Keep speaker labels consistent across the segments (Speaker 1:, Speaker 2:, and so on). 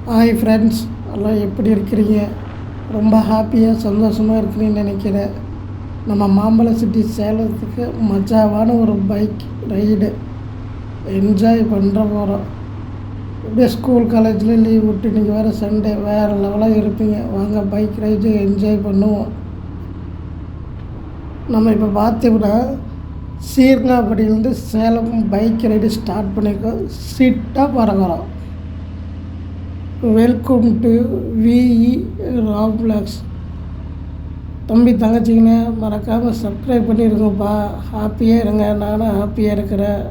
Speaker 1: Hi friends, எல்லாம் எப்படி இருக்கிறீங்க? ரொம்ப ஹாப்பியாக சந்தோஷமாக இருக்கிறீங்கன்னு நினைக்கிறேன். நம்ம மாம்பழ சிட்டி சேலத்துக்கு மஜாவான ஒரு பைக் ரைடு என்ஜாய் பண்ணுற போகிறோம். இப்படியே ஸ்கூல் காலேஜில் லீவ் விட்டு இன்றைக்கி வேறு சண்டே வேறு லெவலாக இருப்பீங்க. வாங்க பைக் ரைடு என்ஜாய் பண்ணுவோம். நம்ம இப்போ பார்த்தோம்னா சீர்காழியிலேருந்து சேலம் பைக் ரைடு ஸ்டார்ட் பண்ணியிருக்கோம். சிட்டாக பறக்கிறோம். Welcome to VE Raw Vlogs. தம்பி தங்கச்சிங்கன்னு மறக்காமல் சப்ஸ்கிரைப் பண்ணியிருக்கோம்ப்பா. ஹாப்பியாக இருங்க, நானும் ஹாப்பியாக இருக்கிறேன்.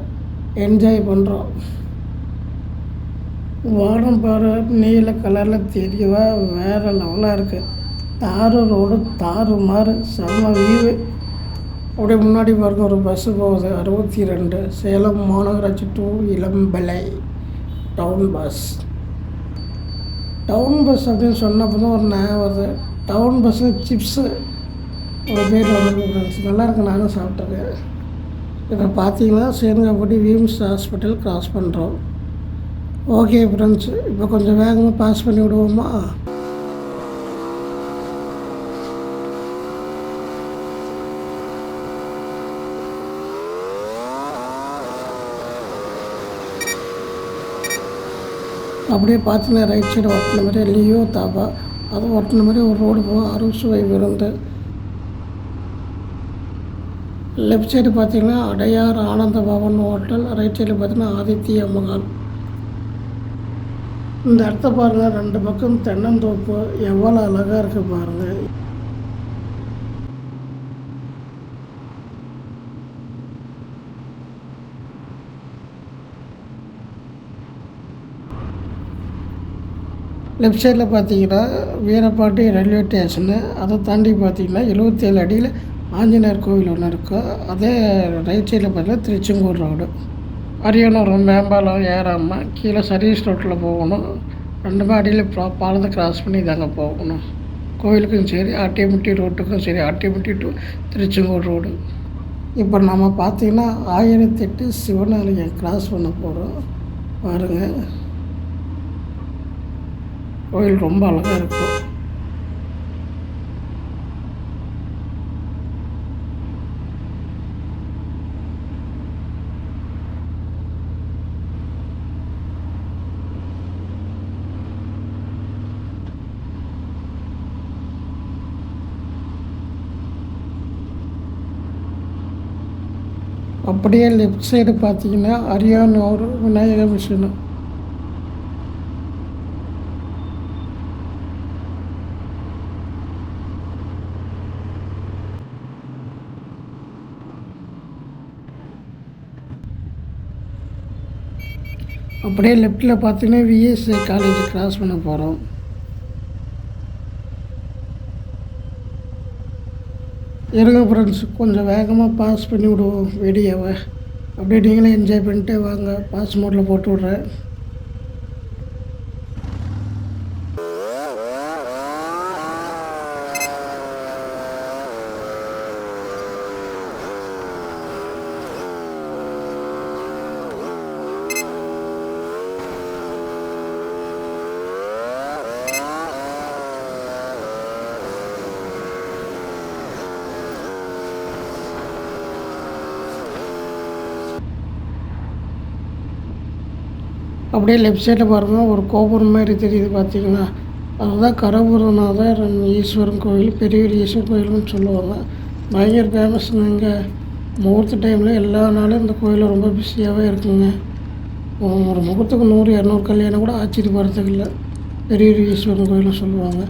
Speaker 1: என்ஜாய் பண்ணுறோம். வானம் பாரு நீல கலரில் தெரியவா வேறு லெவலாக இருக்குது. தாறு ரோடு தாறு மாறு செம்ம வியூவு. அப்படியே முன்னாடி பாருங்க ஒரு பஸ்ஸு போகுது 62 சேலம் மாநகராட்சி to இளம்பலை town bus. Town bus அப்படின்னு சொன்னப்போ தான் ஒரு ஞாபகம் வருது. டவுன் பஸ்ஸில் சிப்ஸு ஒரு பேர் வந்து ஃப்ரெண்ட்ஸ் நல்லாயிருக்கு, நானும் சாப்பிட்டேங்க. இப்போ பார்த்தீங்கன்னா சேருங்காப்பட்டி விம்ஸ் ஹாஸ்பிட்டல் கிராஸ் பண்ணுறோம். ஓகே ஃப்ரெண்ட்ஸ், இப்போ கொஞ்சம் வேகமாக பாஸ் பண்ணி விடுவோமா? அப்படியே பார்த்தீங்கன்னா ரைட் சைடு ஒட்டின மாதிரி லியோ தாபா, அது ஒட்டின மாதிரி ஒரு ரோடு போகும் அறுசுவை விருந்து. லெஃப்ட் சைடு பார்த்தீங்கன்னா அடையார் ஆனந்த பவன் ஹோட்டல், ரைட் சைடில் பார்த்தீங்கன்னா ஆதித்ய மகால். இந்த இடத்த பாருங்கள், 2 பக்கம் தென்னந்தோப்பு எவ்வளோ அழகாக இருக்குது பாருங்கள். லெஃப்ட் சைடில் பார்த்தீங்கன்னா வீரபாண்டி ரயில்வே ஸ்டேஷனு. அதை தாண்டி பார்த்தீங்கன்னா 77 அடியில் ஆஞ்சநேயர் கோவில் ஒன்று இருக்கும். அதே ரைட் சைடில் பார்த்தீங்கன்னா திருச்செங்கோடு ரோடு. அரியனூர் மேம்பாலம் ஏறாமல் கீழே சர்வீஸ் ரோட்டில் போகணும். 2 அடியில் பாலத்தை கிராஸ் பண்ணி தாங்க போகணும். கோவிலுக்கும் சரி ஆட்டியமுட்டி ரோட்டுக்கும் சரி, ஆட்டியமுட்டி டு திருச்செங்கோடு ரோடு. இப்போ நம்ம பார்த்திங்கன்னா 1008 சிவனாலயம் கிராஸ் பண்ண போகிறோம் பாருங்கள். கோயில் ரொம்ப அழகாக இருக்கும். அப்படியே லெஃப்ட் சைடு பார்த்தீங்கன்னா அரியானூர் விநாயகர் மிஷினு. அப்படியே லெஃப்டில் பார்த்தீங்கன்னா விஎஸ்ஐ காலேஜ் கிராஸ் பண்ண போகிறோம். இருங்க ஃப்ரெண்ட்ஸ், கொஞ்சம் வேகமாக பாஸ் பண்ணி விடுவோம் வீடியோவை. அப்படியே நீங்களே என்ஜாய் பண்ணிட்டு வாங்க. பாஸ் மோட்டில் போட்டு விட்றேன். அப்படியே லெஃப்ட் சைடில் பாருங்கள் ஒரு கோபுரம் மாதிரி தெரியுது பார்த்தீங்கன்னா, அதுதான் கரபுரநாதர் ஈஸ்வரன் கோயில், பெரிய ஈஸ்வரன் கோயில்னு சொல்லுவாங்க. பயங்கர ஃபேமஸ்ங்க. இங்கே முகூர்த்த டைமில் எல்லா நாளும் இந்த கோயில் ரொம்ப பிஸியாகவே இருக்குங்க. ஒரு முகூர்த்துக்கு 100-200 கல்யாணம் கூட ஆச்சரியப்படுறதுக்கு இல்லை. பெரிய ஈஸ்வரன் கோயில்னு சொல்லுவாங்க.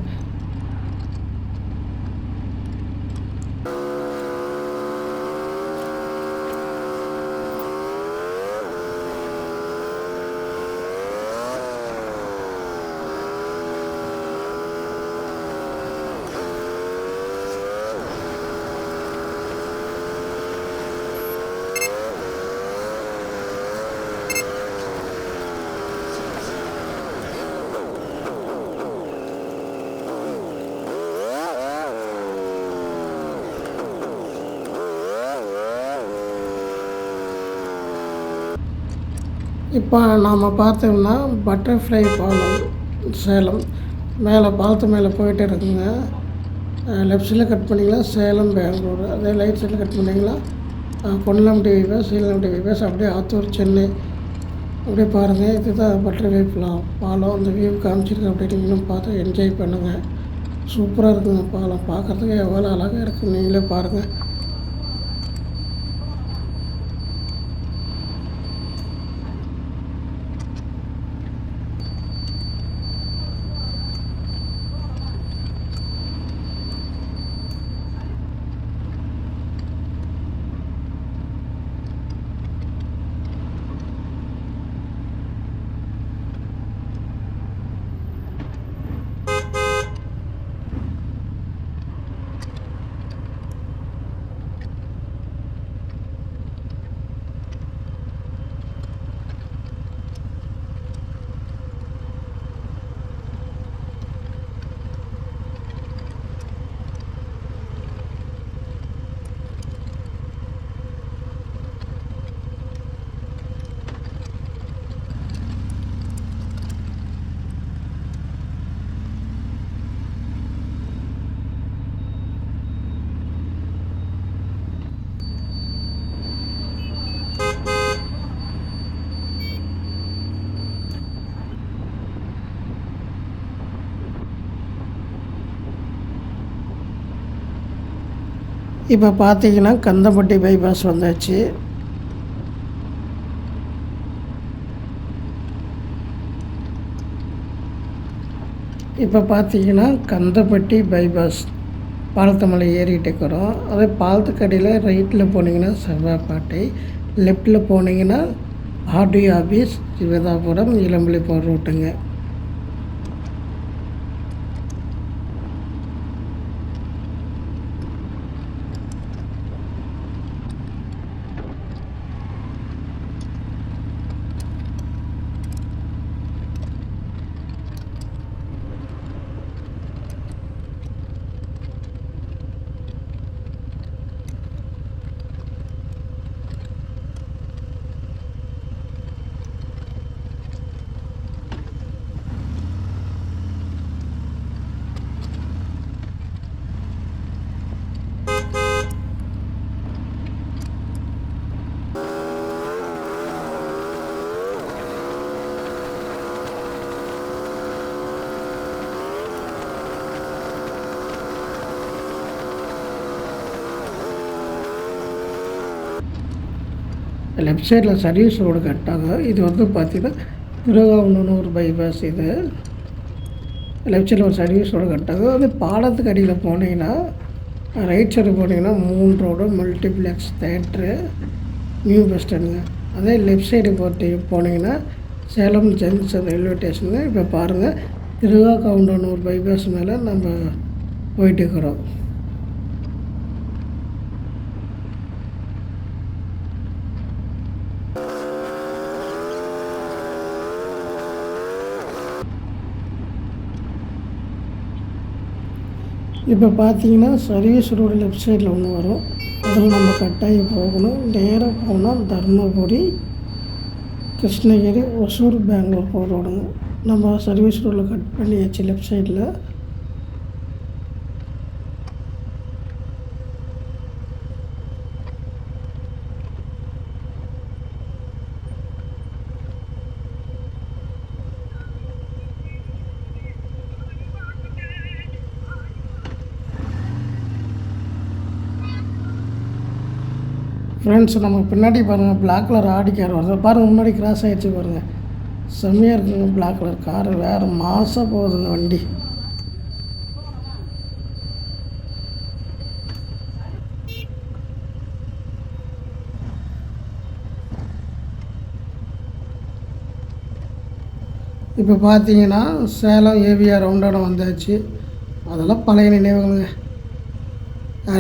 Speaker 1: இப்போ நாம் பார்த்தோம்னா பட்டர்ஃப்ளை பாலம். சேலம். மேலே பாலத்து மேலே போயிட்டே இருக்குங்க. லெஃப்ட் சைடில் கட் பண்ணிங்கன்னா சேலம் பெங்களூர், அதே ரைட் சைடில் கட் பண்ணிங்கன்னா கொல்லம்பட்டி பைபாஸ், சீலம்பட்டி பைபாஸ், அப்படியே ஆத்தூர் சென்னை. அப்படியே பாருங்கள், இதுதான் பட்டர்வே பாலம். அந்த வியூ காமிச்சிருக்கேன். அப்படியே நீங்களும் பார்த்து என்ஜாய் பண்ணுங்கள். சூப்பராக இருக்குங்க பாலம், பார்க்குறதுக்கு எவ்வளோ அழகாக இருக்குது, நீங்களே பாருங்கள். இப்போ பார்த்தீங்கன்னா கந்தம்பட்டி பைபாஸ் வந்தாச்சு. இப்போ பார்த்தீங்கன்னா கந்தம்பட்டி பைபாஸ் பாலத்து மலை ஏறிட்டு இருக்கிறோம். அதே பாலத்துக்கு அடியில் ரைட்டில் போனீங்கன்னா செவ்வாய்ப்பேட்டை, லெஃப்டில் போனீங்கன்னா ஆர்டிஓ ஆஃபீஸ், சிவதாபுரம், இளம்பிள்ளை போகிற ரூட்டுங்க. லெஃப்ட் சைடில் சர்வீஸ் ரோடு கட்டாங்க. இது வந்து பார்த்திங்கன்னா திருவாவூர் பைபாஸ். இது லெஃப்ட் சைடில் ஒரு சர்வீஸ் ரோடு கட்டாங்க. அது பாலத்துக்கு அடியில் போனீங்கன்னா ரைட் சைடு போனீங்கன்னா 3 road, multiplex, theatre, new bus ஸ்டாண்டுங்க. அதே லெஃப்ட் சைடு போனீங்கன்னா சேலம் ஜங்ஷன் ரயில்வே ஸ்டேஷனுங்க. இப்போ பாருங்கள், திருவாவூர் பைபாஸ் மேலே நம்ம போயிட்டு இருக்கிறோம். இப்போ பார்த்தீங்கன்னா சர்வீஸ் ரோடு லெஃப்ட் சைடில் ஒன்று வரும், அதில் நம்ம கட்டாயம் போகணும். நேராக போனால் தர்மபுரி, கிருஷ்ணகிரி, ஒசூர், பெங்களூர் போகிற ரோடுங்க. நம்ம சர்வீஸ் ரோடில் கட் பண்ணியாச்சு லெஃப்ட் சைடில். ஃப்ரெண்ட்ஸ், நம்ம பின்னாடி பாருங்கள், பிளாக் கலர் ஆடி கார் வருது பாருங்கள். முன்னாடி கிராஸ் ஆகிடுச்சு பாருங்கள், செம்மையாக இருக்குங்க. பிளாக் கலர் கார் வேறு மாசாக போகுதுங்க வண்டி. இப்போ பார்த்தீங்கன்னா சேலம் ஏவிஆர் ரவுண்டான வந்தாச்சு. அதெல்லாம் பழைய நினைவுகளுங்க.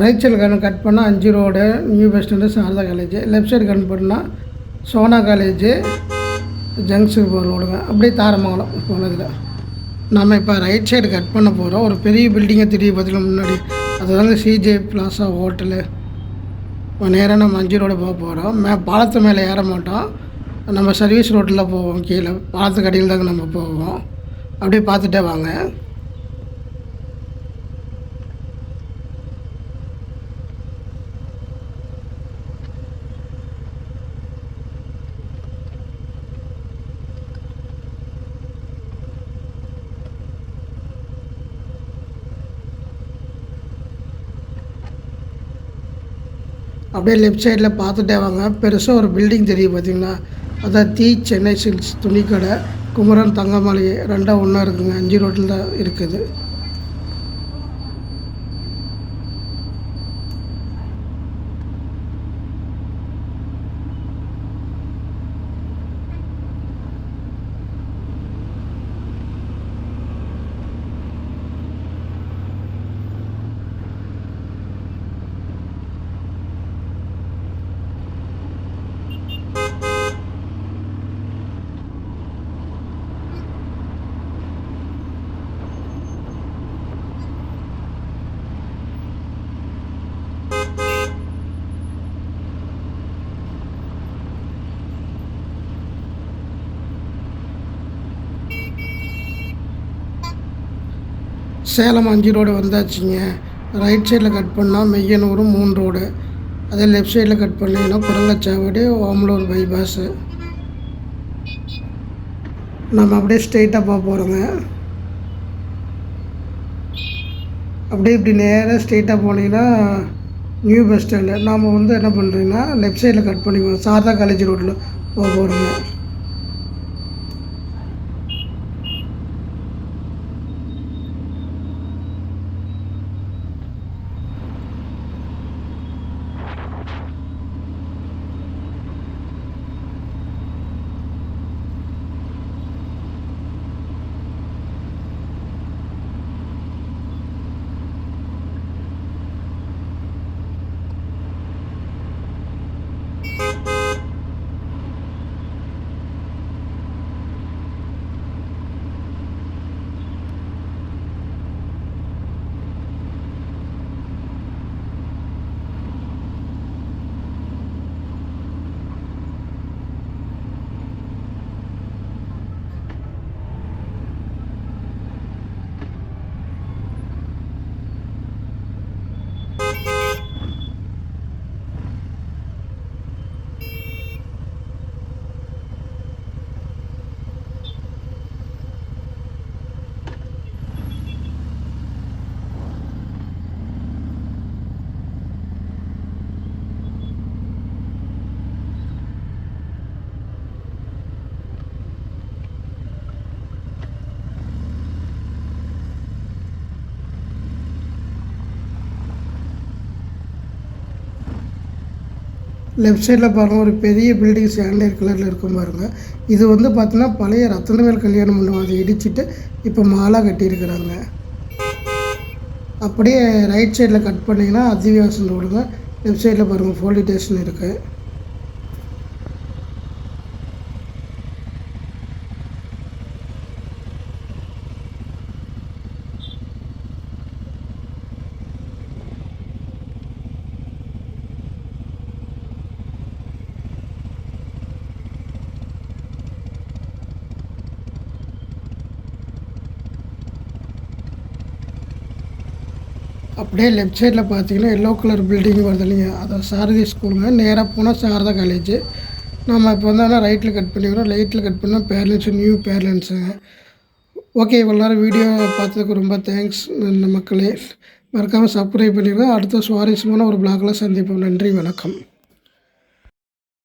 Speaker 1: ரைட் சைடு கட் பண்ணால் 5 road, new bus stand, Sarada college. Left side cut பண்ணால் சோனா காலேஜு, ஜங்ஷன் போகிற ரோடுங்க. அப்படியே தாரமங்கலம் போனதில். நம்ம இப்போ ரைட் சைடு கட் பண்ண போகிறோம். ஒரு பெரிய பில்டிங்கை திடீர் பார்த்திங்கன்னா முன்னாடி, அதுதாங்க சிஜே பிளாசா ஹோட்டலு. நேராக நம்ம 5 ரோடு போக போகிறோம். பாலத்து மேலே ஏற மாட்டோம், நம்ம சர்வீஸ் ரோட்டில் போவோம். கீழே பாலத்துக்கு அடியில் தாங்க நம்ம போவோம். அப்படியே பார்த்துட்டே வாங்க. அப்படியே லெஃப்ட் சைடில் பார்த்துட்டே வாங்க. பெருசாக ஒரு பில்டிங் தெரியும் பார்த்தீங்களா, அதான் சென்னை சில்க்ஸ் துணிக்கடை. குமரன் தங்கமலை ரெண்டாக ஒன்றா இருக்குங்க. 5 ரோட்டில் தான் இருக்குது. சேலம் 5 ரோடு வந்தாச்சுங்க. ரைட் சைடில் கட் பண்ணால் மெய்யனூர் 3 ரோடு. அதே லெஃப்ட் சைடில் கட் பண்ணிங்கன்னா குரங்கச்சாவடி ஓமலூர் பைபாஸு. நம்ம அப்படியே ஸ்ட்ரெயிட்டாக போகிறோங்க. அப்படியே இப்படி நேராக ஸ்ட்ரெயிட்டாக போனீங்கன்னா நியூ பஸ் ஸ்டாண்டு. நாம் என்ன பண்ணுறீங்கன்னா லெஃப்ட் சைடில் கட் பண்ணிக்குவோம். சாரதா காலேஜ் ரோட்டில் போகிறோங்க. லெஃப்ட் சைடில் பாருங்கள், ஒரு பெரிய பில்டிங் சாண்டல் கலரில் இருக்கும் பாருங்கள். இது பார்த்தீங்கன்னா பழைய ரத்தனவேல் கல்யாண மண்டபம். அதை இடிச்சிட்டு இப்போ மாலாக கட்டியிருக்கிறாங்க. அப்படியே ரைட் சைடில் கட் பண்ணிங்கன்னா அதிவாசம் ரோடுங்க. லெஃப்ட் சைடில் பாருங்கள் போலீஸ் ஸ்டேஷன் இருக்குது. அப்படியே லெஃப்ட் சைடில் பார்த்தீங்கன்னா எல்லோ கலர் பில்டிங் வருது இல்லைங்க, அதான் சாரதி ஸ்கூலுங்க. நேராக போனால் சாரதா காலேஜ். நம்ம இப்போ ரைட்டில் கட் பண்ணிக்கிறோம். ரைட்டில் கட் பண்ணால் பேரண்ட்ஸு, நியூ பேரண்ட்ஸுங்க. ஓகே, இவ்வளோ நேரம் வீடியோ பார்த்ததுக்கு ரொம்ப தேங்க்ஸ் மக்களே. மறக்காமல் சப்ஸ்கிரைப் பண்ணிடுங்க. அடுத்த சுவாரஸ்யமான ஒரு பிளாகில் சந்திப்போம். நன்றி, வணக்கம்.